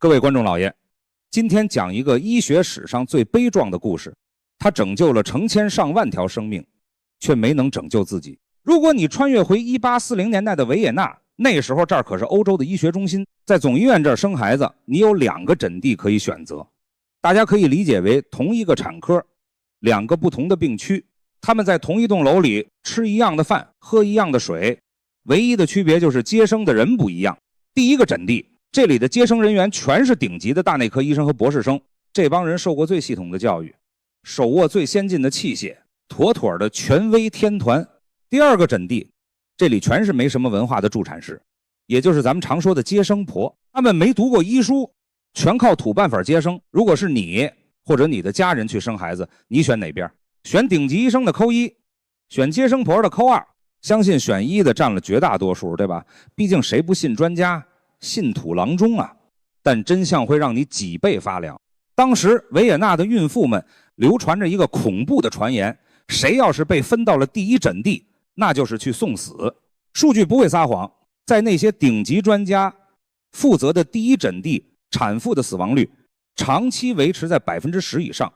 各位观众老爷，今天讲一个医学史上最悲壮的故事，它拯救了成千上万条生命，却没能拯救自己。如果你穿越回1840年代的维也纳，那时候这儿可是欧洲的医学中心，在总医院这儿生孩子，你有2个诊地可以选择。大家可以理解为同一个产科，2个不同的病区，他们在同一栋楼里吃一样的饭，喝一样的水，唯一的区别就是接生的人不一样。第一个诊地，这里的接生人员全是顶级的大内科医生和博士生，这帮人受过最系统的教育，手握最先进的器械，妥妥的权威天团。第二个诊地，这里全是没什么文化的助产士，也就是咱们常说的接生婆，他们没读过医书，全靠土办法接生。如果是你或者你的家人去生孩子，你选哪边？选顶级医生的扣1，选接生婆的扣2。相信选1的占了绝大多数，对吧？毕竟谁不信专家，信土郎中啊。但真相会让你脊背发凉。当时维也纳的孕妇们流传着一个恐怖的传言，谁要是被分到了第一诊地，那就是去送死。数据不会撒谎，在那些顶级专家负责的第一诊地，产妇的死亡率长期维持在10%以上，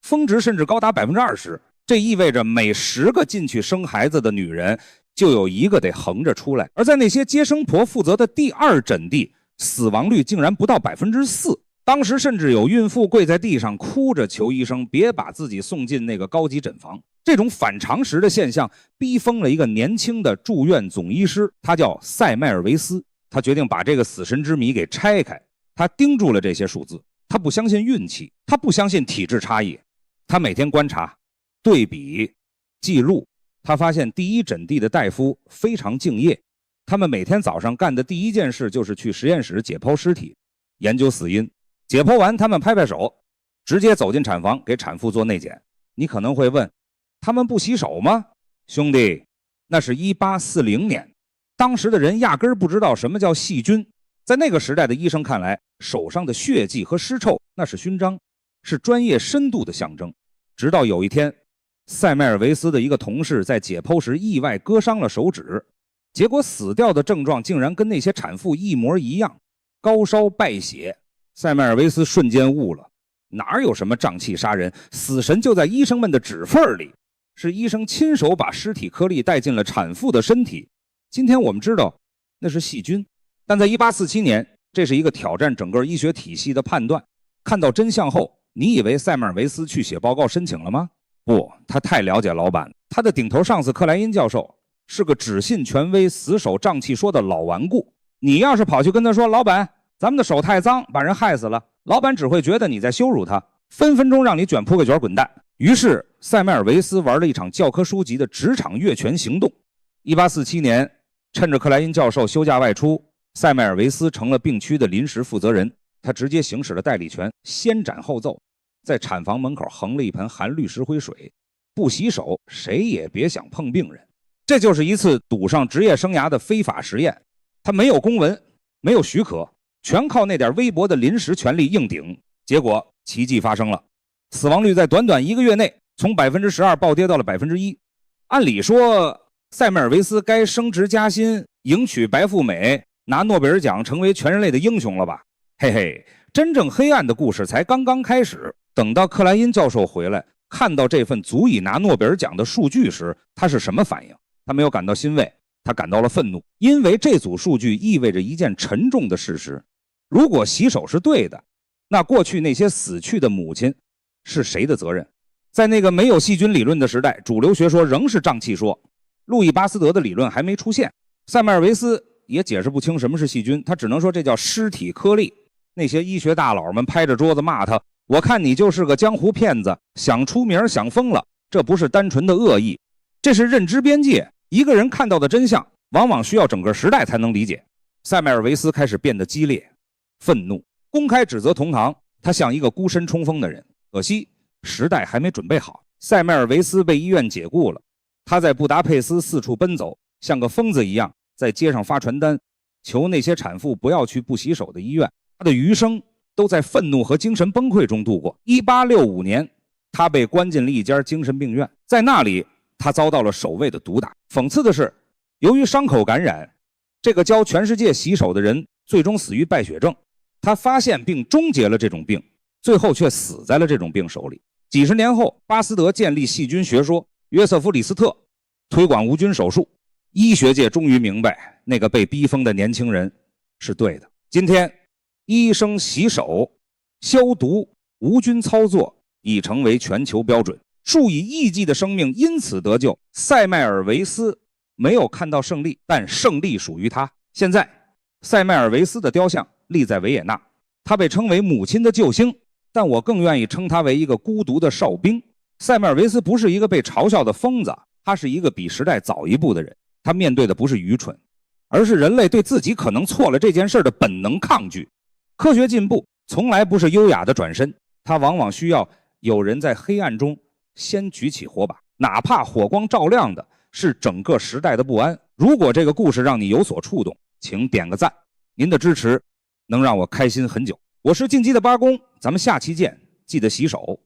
峰值甚至高达20%。这意味着每10个进去生孩子的女人，就有1个得横着出来。而在那些接生婆负责的第2诊地，死亡率竟然不到4%。当时甚至有孕妇跪在地上哭着求医生别把自己送进那个高级诊房。这种反常识的现象逼疯了一个年轻的住院总医师，他叫塞迈尔维斯。他决定把这个死神之谜给拆开。他盯住了这些数字，他不相信运气，他不相信体质差异，他每天观察对比记录。他发现第一诊地的大夫非常敬业，他们每天早上干的第一件事就是去实验室解剖尸体，研究死因。解剖完他们拍拍手，直接走进产房给产妇做内检。你可能会问，他们不洗手吗？兄弟，那是1840年，当时的人压根儿不知道什么叫细菌。在那个时代的医生看来，手上的血迹和尸臭那是勋章，是专业深度的象征。直到有一天，塞迈尔维斯的一个同事在解剖时意外割伤了手指，结果死掉的症状竟然跟那些产妇一模一样，高烧败血。塞迈尔维斯瞬间悟了，哪有什么瘴气杀人，死神就在医生们的指缝里，是医生亲手把尸体颗粒带进了产妇的身体。今天我们知道那是细菌，但在1847年，这是一个挑战整个医学体系的判断。看到真相后，你以为塞迈尔维斯去写报告申请了吗？不，他太了解老板了。他的顶头上司克莱因教授是个只信权威死守瘴气说的老顽固。你要是跑去跟他说，老板咱们的手太脏，把人害死了，老板只会觉得你在羞辱他，分分钟让你卷铺个卷滚蛋。于是塞迈尔维斯玩了一场教科书级的职场越权行动。1847年，趁着克莱因教授休假外出，塞迈尔维斯成了病区的临时负责人。他直接行使了代理权，先斩后奏，在产房门口横了一盆含氯石灰水，不洗手谁也别想碰病人。这就是一次赌上职业生涯的非法实验。他没有公文，没有许可，全靠那点微薄的临时权力硬顶。结果奇迹发生了，死亡率在短短1个月内从12%暴跌到了1%。按理说塞迈尔维斯该升职加薪，迎娶白富美，拿诺贝尔奖，成为全人类的英雄了吧？嘿嘿，真正黑暗的故事才刚刚开始。等到克莱因教授回来，看到这份足以拿诺贝尔奖的数据时，他是什么反应？他没有感到欣慰，他感到了愤怒，因为这组数据意味着一件沉重的事实。如果洗手是对的，那过去那些死去的母亲是谁的责任？在那个没有细菌理论的时代，主流学说仍是瘴气说，路易巴斯德的理论还没出现。塞迈尔维斯也解释不清什么是细菌，他只能说这叫尸体颗粒。那些医学大佬们拍着桌子骂他，我看你就是个江湖骗子，想出名想疯了。这不是单纯的恶意，这是认知边界。一个人看到的真相往往需要整个时代才能理解。塞迈尔维斯开始变得激烈愤怒，公开指责同行，他像一个孤身冲锋的人。可惜时代还没准备好，塞迈尔维斯被医院解雇了。他在布达佩斯四处奔走，像个疯子一样在街上发传单，求那些产妇不要去不洗手的医院。他的余生都在愤怒和精神崩溃中度过。1865年，他被关进了一家精神病院，在那里他遭到了守卫的毒打。讽刺的是，由于伤口感染，这个教全世界洗手的人最终死于败血症。他发现并终结了这种病，最后却死在了这种病手里。几十年后，巴斯德建立细菌学说，约瑟夫·李斯特推广无菌手术，医学界终于明白那个被逼疯的年轻人是对的。今天，医生洗手、消毒、无菌操作已成为全球标准，数以亿计的生命因此得救。塞迈尔维斯没有看到胜利，但胜利属于他。现在，塞迈尔维斯的雕像立在维也纳，他被称为母亲的救星，但我更愿意称他为一个孤独的哨兵。塞迈尔维斯不是一个被嘲笑的疯子，他是一个比时代早一步的人。他面对的不是愚蠢，而是人类对自己可能错了这件事的本能抗拒。科学进步从来不是优雅的转身，它往往需要有人在黑暗中先举起火把，哪怕火光照亮的是整个时代的不安。如果这个故事让你有所触动，请点个赞，您的支持能让我开心很久。我是进击的八公，咱们下期见，记得洗手。